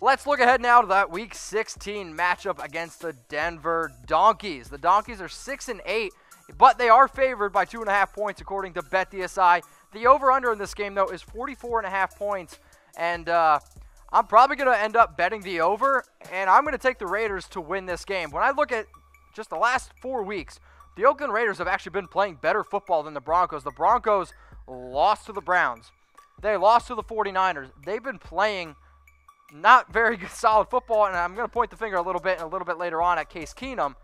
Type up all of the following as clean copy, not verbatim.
Let's look ahead now to that Week 16 matchup against the Denver Donkeys. The Donkeys are 6-8, but they are favored by 2.5 points according to BetDSI. The over-under in this game, though, is 44.5 points, and I'm probably going to end up betting the over, and I'm going to take the Raiders to win this game. When I look at just the last 4 weeks, the Oakland Raiders have actually been playing better football than the Broncos. The Broncos lost to the Browns. They lost to the 49ers. They've been playing not very good, solid football, and I'm going to point the finger a little bit later on at Case Keenum.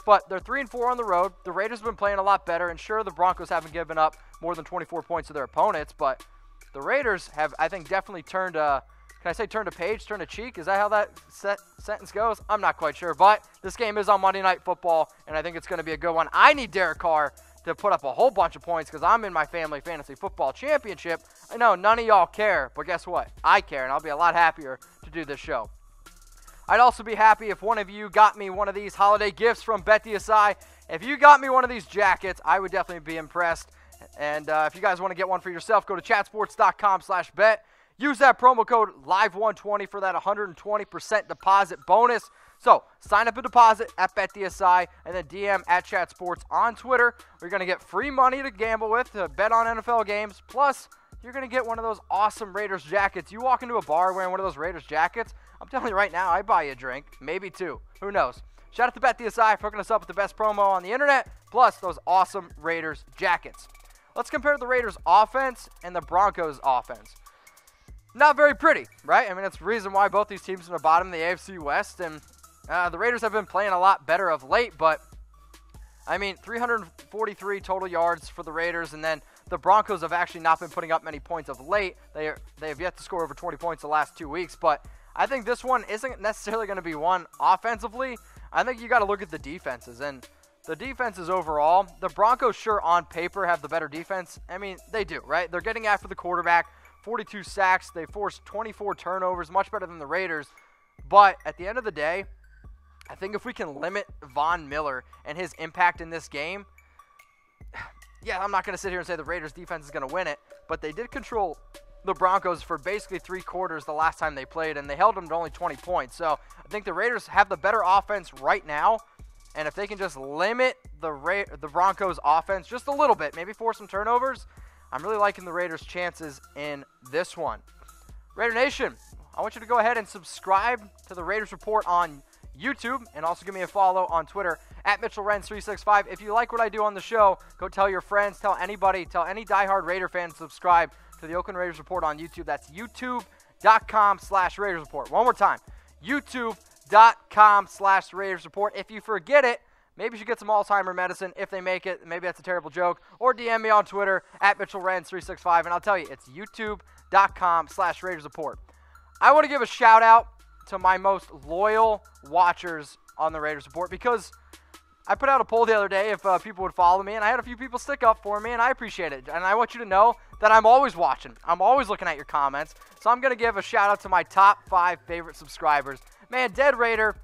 But they're 3-4 on the road. The Raiders have been playing a lot better, and sure, the Broncos haven't given up more than 24 points to their opponents, but the Raiders have, I think, definitely turned can I say turned a page, turned a cheek? Is that how that sentence goes? I'm not quite sure, but this game is on Monday Night Football, and I think it's going to be a good one. I need Derek Carr to put up a whole bunch of points because I'm in my family fantasy football championship. I know none of y'all care, but guess what? I care, and I'll be a lot happier to do this show. I'd also be happy if one of you got me one of these holiday gifts from BetDSI. If you got me one of these jackets, I would definitely be impressed. And if you guys want to get one for yourself, go to chatsports.com/bet. Use that promo code LIVE120 for that 120% deposit bonus. So, sign up a deposit at BetDSI and then DM at ChatSports on Twitter. You're going to get free money to gamble with, to bet on NFL games. Plus, you're going to get one of those awesome Raiders jackets. You walk into a bar wearing one of those Raiders jackets, I'm telling you right now, I'd buy you a drink. Maybe two. Who knows? Shout out to BetDSI for hooking us up with the best promo on the internet, plus those awesome Raiders jackets. Let's compare the Raiders offense and the Broncos offense. Not very pretty, right? I mean, that's the reason why both these teams are in the bottom of the AFC West, and the Raiders have been playing a lot better of late, but, I mean, 343 total yards for the Raiders, and then the Broncos have actually not been putting up many points of late. They have yet to score over 20 points the last 2 weeks, but I think this one isn't necessarily going to be one offensively. I think you got to look at the defenses, and the defenses overall, the Broncos sure on paper have the better defense. I mean, they do, right? They're getting after the quarterback. 42 sacks. They forced 24 turnovers, much better than the Raiders. But at the end of the day, I think if we can limit Von Miller and his impact in this game, yeah, I'm not going to sit here and say the Raiders defense is going to win it, but they did control the Broncos for basically 3 quarters the last time they played, and they held them to only 20 points. So I think the Raiders have the better offense right now, and if they can just limit the Broncos offense just a little bit, maybe force some turnovers, I'm really liking the Raiders' chances in this one. Raider Nation, I want you to go ahead and subscribe to the Raiders Report on YouTube, and also give me a follow on Twitter at Mitchell Renz 365. If you like what I do on the show, go tell your friends, tell anybody, tell any diehard Raider fan to subscribe to the Oakland Raiders Report on YouTube. That's youtube.com/Raiders Report. One more time, youtube.com/Raiders Report. If you forget it, maybe you should get some Alzheimer medicine. If they make it, maybe that's a terrible joke. Or DM me on Twitter at Mitchell Renz 365, and I'll tell you, it's youtube.com/Raiders Report. I want to give a shout out to my most loyal watchers on the Raiders Report, because I put out a poll the other day if people would follow me, and I had a few people stick up for me, and I appreciate it. And I want you to know that I'm always watching. I'm always looking at your comments. So I'm going to give a shout out to my top 5 favorite subscribers. Man, Dead Raider,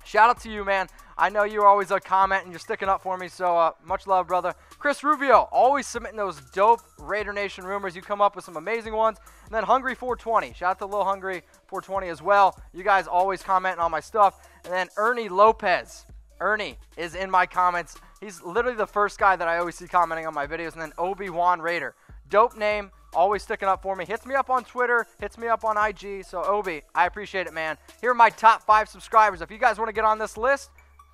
shout out to you, man. I know you're always commenting, you're sticking up for me, so much love, brother. Chris Rubio, always submitting those dope Raider Nation rumors. You come up with some amazing ones. And then Hungry 420, shout out to Lil Hungry 420 as well. You guys always commenting on my stuff. And then Ernie Lopez. Ernie is in my comments. He's literally the first guy that I always see commenting on my videos. And then Obi-Wan Raider. Dope name, always sticking up for me. Hits me up on Twitter, hits me up on IG. So, Obi, I appreciate it, man. Here are my top 5 subscribers. If you guys want to get on this list,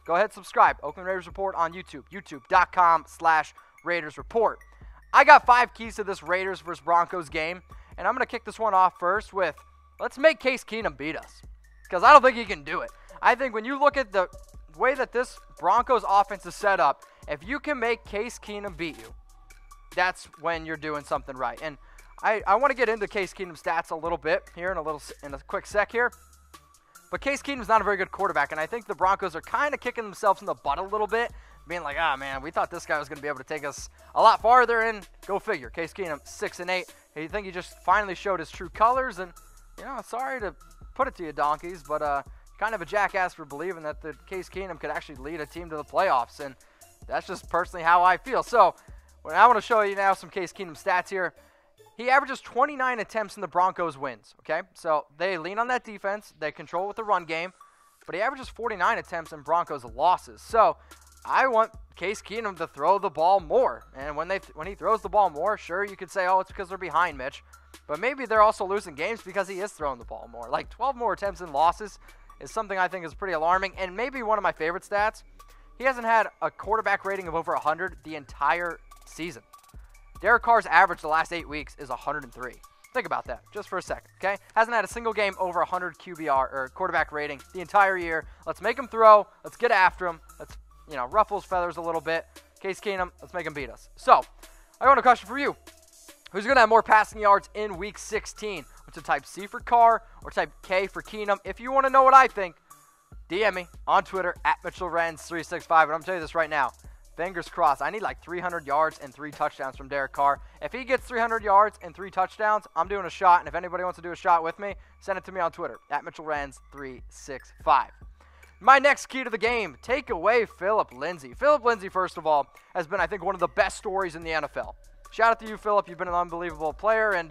go ahead and subscribe. Oakland Raiders Report on YouTube. youtube.com/Raiders Report. I got 5 keys to this Raiders versus Broncos game. And I'm going to kick this one off first with, let's make Case Keenum beat us. Because I don't think he can do it. I think when you look at the way that this Broncos offense is set up, if you can make Case Keenum beat you, that's when you're doing something right. And I want to get into Case Keenum's stats a little bit here in a quick sec here. But Case Keenum's not a very good quarterback, and I think the Broncos are kind of kicking themselves in the butt a little bit, being like, man, we thought this guy was going to be able to take us a lot farther, and go figure. Case Keenum, 6-8. I think he just finally showed his true colors, and, sorry to put it to you, donkeys, but kind of a jackass for believing that the Case Keenum could actually lead a team to the playoffs, and that's just personally how I feel. So, I want to show you now some Case Keenum stats here. he averages 29 attempts in the Broncos wins, okay? So they lean on that defense. They control with the run game. But he averages 49 attempts in Broncos losses. So I want Case Keenum to throw the ball more. And when he throws the ball more, sure, you could say, oh, it's because they're behind Mitch. But maybe they're also losing games because he is throwing the ball more. Like 12 more attempts in losses is something I think is pretty alarming. And maybe one of my favorite stats, he hasn't had a quarterback rating of over 100 the entire season. Derek Carr's average the last 8 weeks is 103. Think about that just for a second, okay? Hasn't had a single game over 100 QBR or quarterback rating the entire year. Let's make him throw. Let's get after him. Let's, ruffle his feathers a little bit. Case Keenum, let's make him beat us. So, I got a question for you. Who's going to have more passing yards in Week 16? What's a type C for Carr or type K for Keenum? If you want to know what I think, DM me on Twitter at Mitchell Renz 365. And I'm telling you this right now. Fingers crossed. I need like 300 yards and 3 touchdowns from Derek Carr. If he gets 300 yards and 3 touchdowns, I'm doing a shot. And if anybody wants to do a shot with me, send it to me on Twitter at Mitchell Renz 365. My next key to the game, take away Philip Lindsay. Philip Lindsay, first of all, has been, I think, one of the best stories in the NFL. Shout out to you, Phillip. You've been an unbelievable player and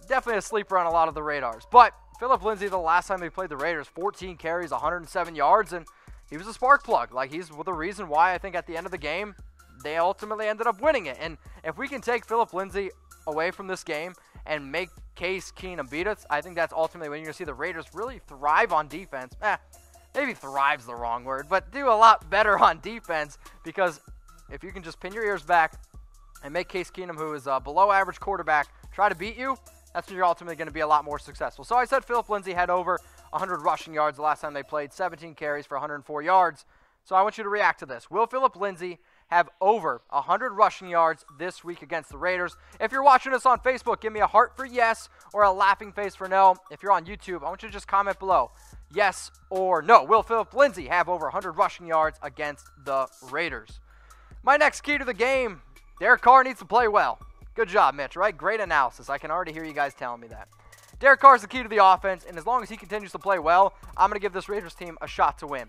definitely a sleeper on a lot of the radars. But Philip Lindsay, the last time they played the Raiders, 14 carries, 107 yards, and he was a spark plug. Like, he's the reason why I think at the end of the game, they ultimately ended up winning it. And if we can take Philip Lindsay away from this game and make Case Keenum beat us, I think that's ultimately when you're going to see the Raiders really thrive on defense. Maybe thrive's the wrong word, but do a lot better on defense, because if you can just pin your ears back and make Case Keenum, who is a below-average quarterback, try to beat you, that's when you're ultimately going to be a lot more successful. So I said Philip Lindsay had over 100 rushing yards the last time they played, 17 carries for 104 yards. So I want you to react to this. Will Philip Lindsay have over 100 rushing yards this week against the Raiders? If you're watching us on Facebook, give me a heart for yes or a laughing face for no. If you're on YouTube, I want you to just comment below, yes or no. Will Philip Lindsay have over 100 rushing yards against the Raiders? My next key to the game, Derek Carr needs to play well. Good job, Mitch, right? Great analysis. I can already hear you guys telling me that. Derek Carr is the key to the offense, and as long as he continues to play well, I'm going to give this Raiders team a shot to win.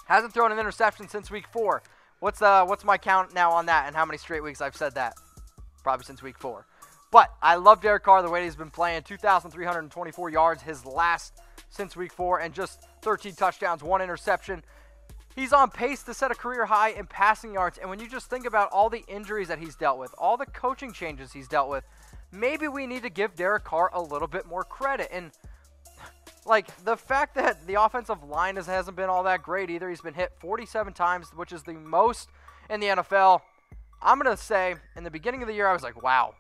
Hasn't thrown an interception since Week 4. What's my count now on that and how many straight weeks I've said that? Probably since Week 4. But I love Derek Carr the way he's been playing. 2,324 yards his last since Week 4 and just 13 touchdowns, 1 interception. He's on pace to set a career high in passing yards, and when you just think about all the injuries that he's dealt with, all the coaching changes he's dealt with, maybe we need to give Derek Carr a little bit more credit. And like the fact that the offensive line hasn't been all that great either. He's been hit 47 times, which is the most in the NFL. I'm going to say in the beginning of the year, I was like, wow,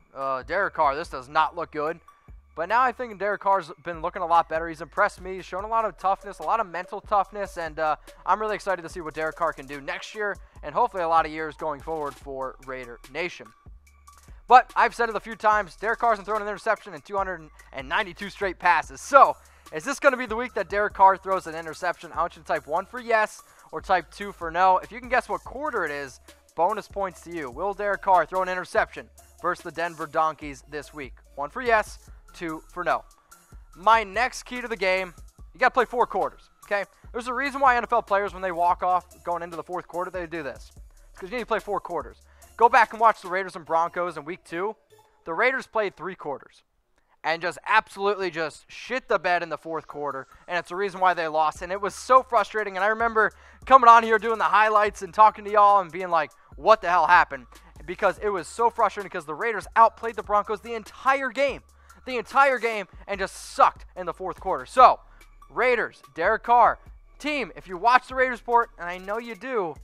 Derek Carr, this does not look good. But now I think Derek Carr's been looking a lot better. He's impressed me. He's shown a lot of toughness, a lot of mental toughness, and I'm really excited to see what Derek Carr can do next year and hopefully a lot of years going forward for Raider Nation. But I've said it a few times, Derek Carr's thrown an interception in 292 straight passes. So is this going to be the week that Derek Carr throws an interception? I want you to type 1 for yes or type 2 for no. If you can guess what quarter it is, bonus points to you. Will Derek Carr throw an interception versus the Denver Donkeys this week? 1 for yes, 2 for no. My next key to the game, you got to play 4 quarters, okay? There's a reason why NFL players, when they walk off going into the 4th quarter, they do this. It's because you need to play 4 quarters. Go back and watch the Raiders and Broncos in Week 2. The Raiders played 3 quarters and just absolutely just shit the bed in the 4th quarter, and it's the reason why they lost. And it was so frustrating, and I remember coming on here doing the highlights and talking to y'all and being like, what the hell happened? Because it was so frustrating because the Raiders outplayed the Broncos the entire game, and just sucked in the 4th quarter. So, Raiders, Derek Carr, team, if you watch the Raiders Report, and I know you do,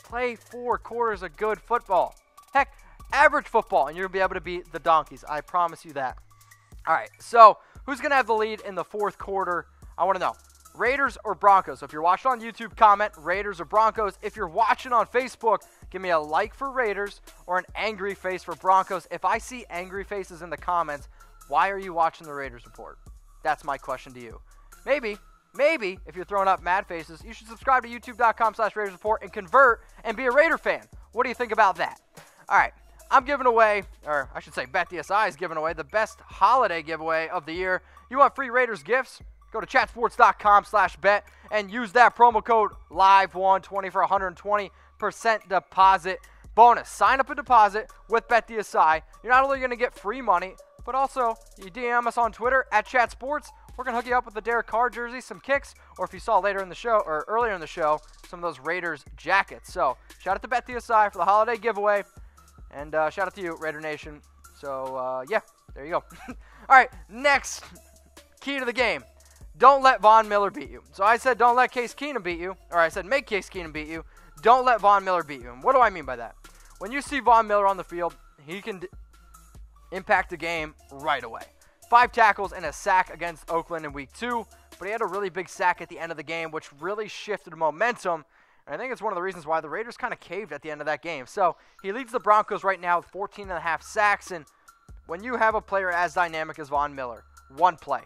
play 4 quarters of good football. Heck, average football, and you're going to be able to beat the Donkeys. I promise you that. All right, so who's going to have the lead in the 4th quarter? I want to know. Raiders or Broncos? So if you're watching on YouTube, comment Raiders or Broncos. If you're watching on Facebook, give me a like for Raiders or an angry face for Broncos. If I see angry faces in the comments, why are you watching the Raiders Report? That's my question to you. Maybe, if you're throwing up mad faces, you should subscribe to youtube.com/Raiders Report and convert and be a Raider fan. What do you think about that? All right, I'm giving away, or I should say BetDSI is giving away the best holiday giveaway of the year. You want free Raiders gifts? Go to chatsports.com/bet and use that promo code LIVE120 for 120% deposit bonus. Sign up a deposit with BetDSI. You're not only going to get free money, but also you DM us on Twitter at ChatSports. We're going to hook you up with the Derek Carr jersey, some kicks, or if you saw later in the show or earlier in the show, some of those Raiders jackets. So shout out to BetDSI for the holiday giveaway, and shout out to you, Raider Nation. So yeah, there you go. All right, next key to the game. Don't let Von Miller beat you. So I said don't let Case Keenum beat you, or I said make Case Keenum beat you. Don't let Von Miller beat you. And what do I mean by that? When you see Von Miller on the field, he can impact the game right away. 5 tackles and a sack against Oakland in week 2, but he had a really big sack at the end of the game, which really shifted momentum. And I think it's one of the reasons why the Raiders kind of caved at the end of that game. So he leads the Broncos right now with 14.5 sacks. And when you have a player as dynamic as Von Miller, one play.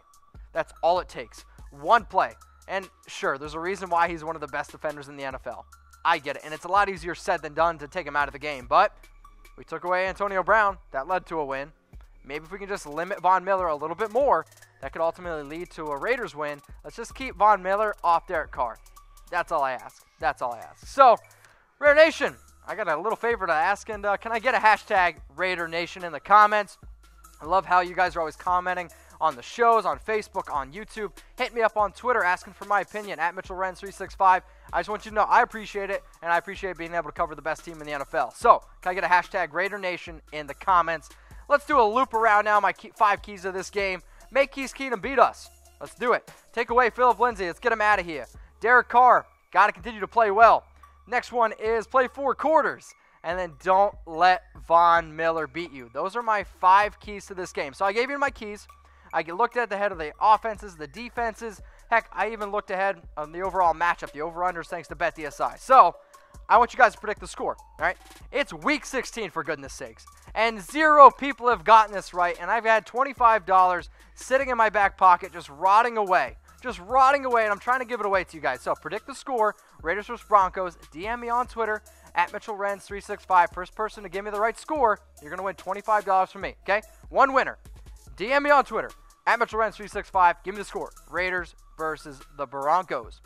That's all it takes. One play. And sure, there's a reason why he's one of the best defenders in the NFL. I get it. And it's a lot easier said than done to take him out of the game. But we took away Antonio Brown. That led to a win. Maybe if we can just limit Von Miller a little bit more, that could ultimately lead to a Raiders win. Let's just keep Von Miller off Derek Carr. That's all I ask. That's all I ask. So, Raider Nation, I got a little favor to ask, and can I get a hashtag Raider Nation in the comments? I love how you guys are always commenting on the shows, on Facebook, on YouTube. Hit me up on Twitter asking for my opinion at Mitchell Renz 365. I just want you to know I appreciate it, and I appreciate being able to cover the best team in the NFL. So, can I get a hashtag Raider Nation in the comments? Let's do a loop around now, my 5 keys of this game. Make Case Keenum beat us. Let's do it. Take away Philip Lindsay. Let's get him out of here. Derek Carr, got to continue to play well. Next one is play 4 quarters. And then don't let Von Miller beat you. Those are my 5 keys to this game. So I gave you my keys. I looked at the head of the offenses, the defenses. Heck, I even looked ahead on the overall matchup, the over-unders, thanks to BetDSI. So I want you guys to predict the score, all right? It's week 16, for goodness sakes. And 0 people have gotten this right, and I've had $25 sitting in my back pocket just rotting away. Just rotting away, and I'm trying to give it away to you guys. So predict the score, Raiders vs. Broncos. DM me on Twitter at Mitchell Renz 365. First person to give me the right score, you're going to win $25 from me, okay? One winner. DM me on Twitter at Mitchell Renz 365. Give me the score, Raiders versus the Broncos.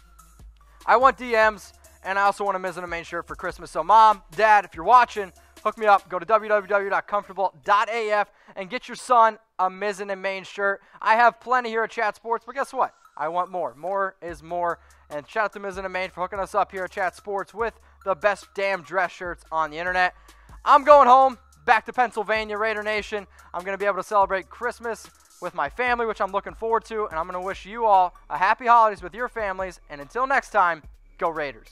I want DMs, and I also want a Mizzen+Main shirt for Christmas. So Mom, Dad, if you're watching, hook me up. Go to www.comfortable.af and get your son a Mizzen+Main shirt. I have plenty here at Chat Sports, but guess what? I want more. More is more. And shout out to Mizzen+Main for hooking us up here at Chat Sports with the best damn dress shirts on the internet. I'm going home, back to Pennsylvania, Raider Nation. I'm going to be able to celebrate Christmas with my family, which I'm looking forward to. And I'm going to wish you all a happy holidays with your families. And until next time, go Raiders.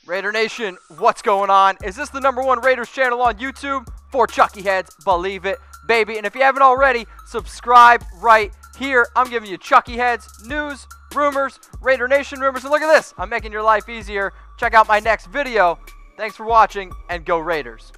Raider Nation, what's going on? Is this the #1 Raiders channel on YouTube? For Chucky Heads, believe it, baby. And if you haven't already, subscribe right here. I'm giving you Chucky Heads, news, rumors, Raider Nation rumors. And look at this, I'm making your life easier. Check out my next video. Thanks for watching, and go Raiders.